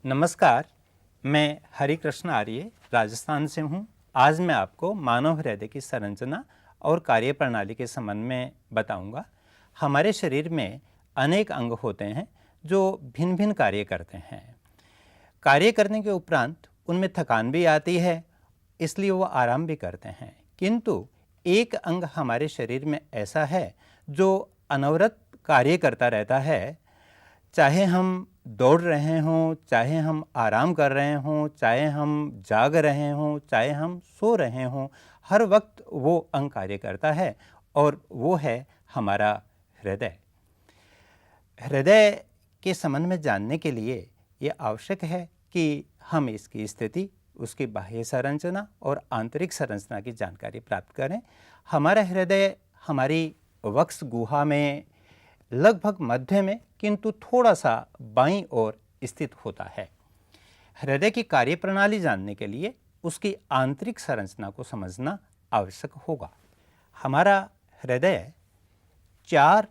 नमस्कार, मैं हरिकृष्ण आर्य राजस्थान से हूँ। आज मैं आपको मानव हृदय की संरचना और कार्यप्रणाली के संबंध में बताऊंगा। हमारे शरीर में अनेक अंग होते हैं जो भिन्न भिन्न कार्य करते हैं। कार्य करने के उपरांत उनमें थकान भी आती है, इसलिए वो आराम भी करते हैं। किंतु एक अंग हमारे शरीर में ऐसा है जो अनवरत कार्य करता रहता है। चाहे हम दौड़ रहे हों, चाहे हम आराम कर रहे हों, चाहे हम जाग रहे हों, चाहे हम सो रहे हों, हर वक्त वो अंग कार्य करता है और वो है हमारा हृदय। हृदय के संबंध में जानने के लिए ये आवश्यक है कि हम इसकी स्थिति, उसकी बाह्य संरचना और आंतरिक संरचना की जानकारी प्राप्त करें। हमारा हृदय हमारी वक्ष गुहा में लगभग मध्य में, किंतु थोड़ा सा बाईं ओर स्थित होता है। हृदय की कार्यप्रणाली जानने के लिए उसकी आंतरिक संरचना को समझना आवश्यक होगा। हमारा हृदय 4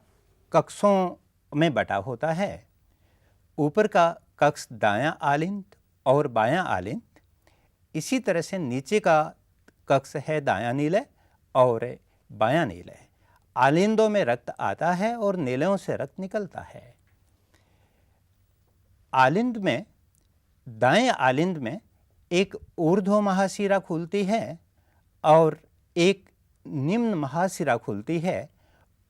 कक्षों में बटा होता है। ऊपर का कक्ष दायां आलिंद और बायां आलिंद, इसी तरह से नीचे का कक्ष है दायां नीलय और बायां नीलय। आलिंदों में रक्त आता है और नीलयों से रक्त निकलता है। आलिंद में, दाएं आलिंद में एक ऊर्ध्व महाशिरा खुलती है और एक निम्न महाशिरा खुलती है।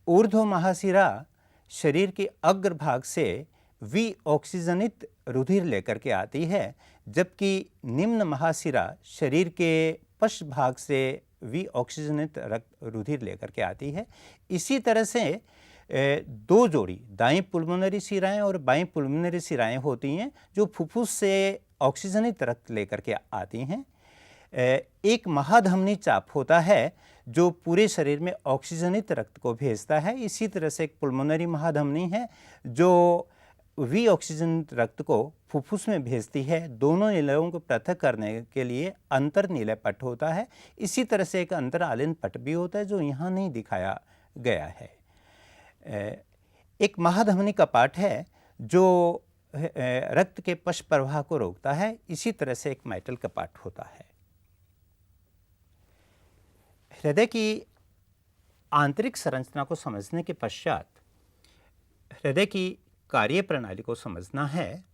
ऊर्ध्व महाशिरा शरीर के अग्रभाग से विऑक्सीजनित रुधिर लेकर के आती है, जबकि निम्न महाशिरा शरीर के पश्च भाग से विऑक्सीजनित रुधिर लेकर के आती है। इसी तरह से 2 जोड़ी दाईं पुल्मोनरी शिराएं और बाईं पुल्मोनरी शिराएं होती हैं जो फुफ्फुस से ऑक्सीजनित रक्त लेकर के आती हैं। एक महाधमनी चाप होता है जो पूरे शरीर में ऑक्सीजनित रक्त को भेजता है। इसी तरह से एक पुल्मोनरी महाधमनी है जो विऑक्सीजनित रक्त को फुफ्फुस में भेजती है। दोनों नीलयों को पृथक करने के लिए अंतर नीलय पट होता है। इसी तरह से एक अंतर आलिंद पट भी होता है जो यहाँ नहीं दिखाया गया है। एक महाधमनी कपाट है जो रक्त के पश्च प्रवाह को रोकता है। इसी तरह से एक माइटल कपाट होता है। हृदय की आंतरिक संरचना को समझने के पश्चात हृदय की कार्यप्रणाली को समझना है।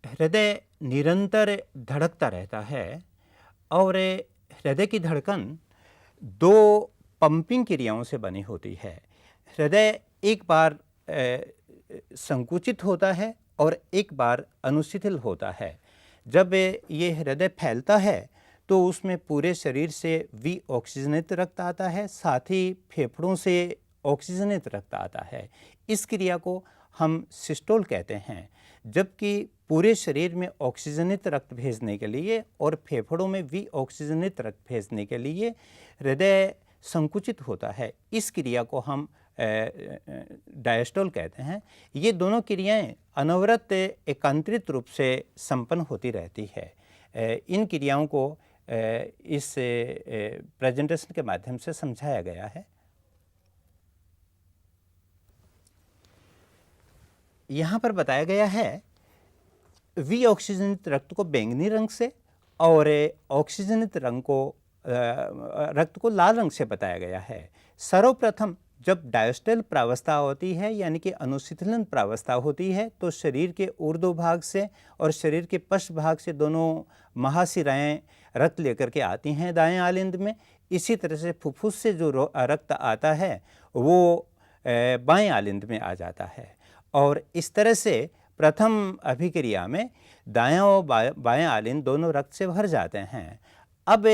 हृदय निरंतर धड़कता रहता है और हृदय की धड़कन 2 पंपिंग क्रियाओं से बनी होती है। हृदय एक बार संकुचित होता है और एक बार अनुशिथिल होता है। जब ये हृदय फैलता है तो उसमें पूरे शरीर से विऑक्सीजनित रक्त आता है, साथ ही फेफड़ों से ऑक्सीजनित रक्त आता है। इस क्रिया को हम सिस्टोल कहते हैं। जबकि पूरे शरीर में ऑक्सीजनित रक्त भेजने के लिए और फेफड़ों में विऑक्सीजनित रक्त भेजने के लिए हृदय संकुचित होता है। इस क्रिया को हम डायस्टोल कहते हैं। ये दोनों क्रियाएं अनवरत एकांतरित रूप से संपन्न होती रहती है। इन क्रियाओं को इस प्रेजेंटेशन के माध्यम से समझाया गया है। यहाँ पर बताया गया है विऑक्सीजनित रक्त को बैंगनी रंग से और ऑक्सीजनित रक्त को लाल रंग से बताया गया है। सर्वप्रथम जब डायस्टल प्रावस्था होती है यानी कि अनुशीतलन प्रावस्था होती है तो शरीर के ऊर्ध्व भाग से और शरीर के पश्च भाग से दोनों महाशिराएं रक्त लेकर के आती हैं दाएं आलिंद में। इसी तरह से फुफ्फुस से जो रक्त आता है वो बाएं आलिंद में आ जाता है और इस तरह से प्रथम अभिक्रिया में दायां और बायां आलिंद दोनों रक्त से भर जाते हैं। अब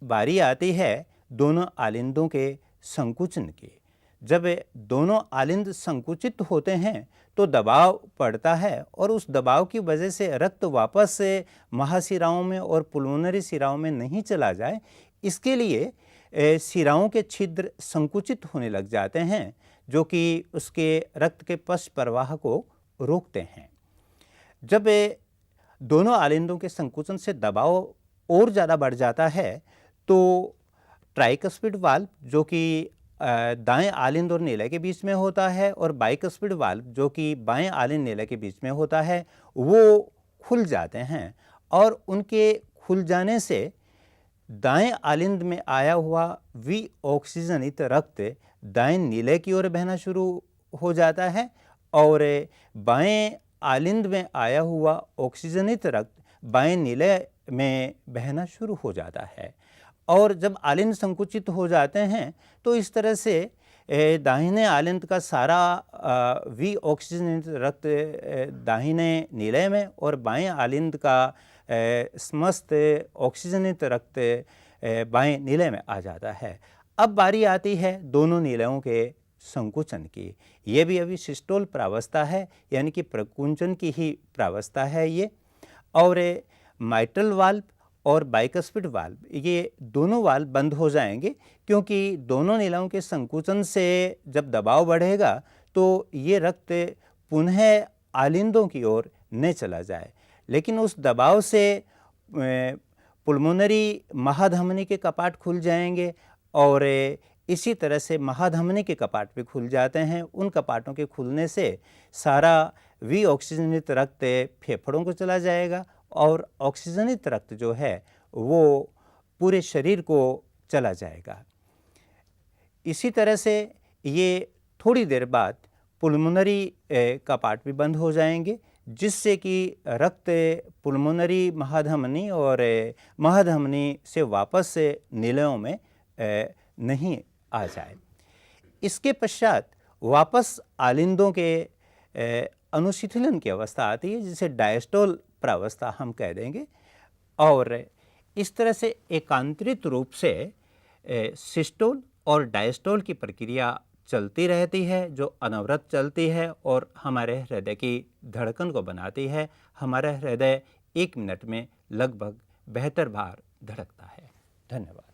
बारी आती है दोनों आलिंदों के संकुचन की। जब दोनों आलिंद संकुचित होते हैं तो दबाव पड़ता है और उस दबाव की वजह से रक्त वापस से महाशिराओं में और पुल्मोनरी शिराओं में नहीं चला जाए, इसके लिए शिराओं के छिद्र संकुचित होने लग जाते हैं जो कि उसके रक्त के पश्च प्रवाह को रोकते हैं। जब दोनों आलिंदों के संकुचन से दबाव और ज़्यादा बढ़ जाता है तो ट्राइकस्पिड वाल्व जो कि दाएं आलिंद और नीले के बीच में होता है, और बाइकस्पिड वाल्व जो कि बाएं आलिंद नीले के बीच में होता है वो खुल जाते हैं, और उनके खुल जाने से दाएं आलिंद में आया हुआ विऑक्सीजनित रक्त दाएं नीले की ओर बहना शुरू हो जाता है, और बाएं आलिंद में आया हुआ ऑक्सीजनित रक्त बाएं नीले में बहना शुरू हो जाता है। और जब आलिंद संकुचित हो जाते हैं तो इस तरह से दाहिने आलिंद का सारा विऑक्सीजनित रक्त दाहिने नीले में, और बाएं आलिंद का समस्त ऑक्सीजनित रक्त बाएं नीले में आ जाता है। अब बारी आती है दोनों नीलेयों के संकुचन की। ये भी अभी सिस्टोल प्रावस्था है, यानी कि प्रकुंचन की ही प्रावस्था है ये। और माइट्रल वाल्व और बाइकस्पिड वाल्व, ये दोनों वाल्व बंद हो जाएंगे, क्योंकि दोनों नीलेयों के संकुचन से जब दबाव बढ़ेगा तो ये रक्त पुनः आलिंदों की ओर न चला जाए। लेकिन उस दबाव से पुल्मोनरी महाधमनी के कपाट खुल जाएंगे, और इसी तरह से महाधमनी के कपाट भी खुल जाते हैं। उन कपाटों के खुलने से सारा विऑक्सीजनित रक्त फेफड़ों को चला जाएगा, और ऑक्सीजनित रक्त जो है वो पूरे शरीर को चला जाएगा। इसी तरह से ये थोड़ी देर बाद पुल्मोनरी कपाट भी बंद हो जाएंगे, जिससे कि रक्त पुल्मोनरी महाधमनी और महाधमनी से वापस से नीलेयों में नहीं आ जाए। इसके पश्चात वापस आलिंदों के अनुशिथिलन की अवस्था आती है, जिसे डायस्टोल प्रावस्था हम कह देंगे। और इस तरह से एकांतरित रूप से सिस्टोल और डायस्टोल की प्रक्रिया चलती रहती है, जो अनवरत चलती है और हमारे हृदय की धड़कन को बनाती है। हमारा हृदय 1 मिनट में लगभग 72 बार धड़कता है। धन्यवाद।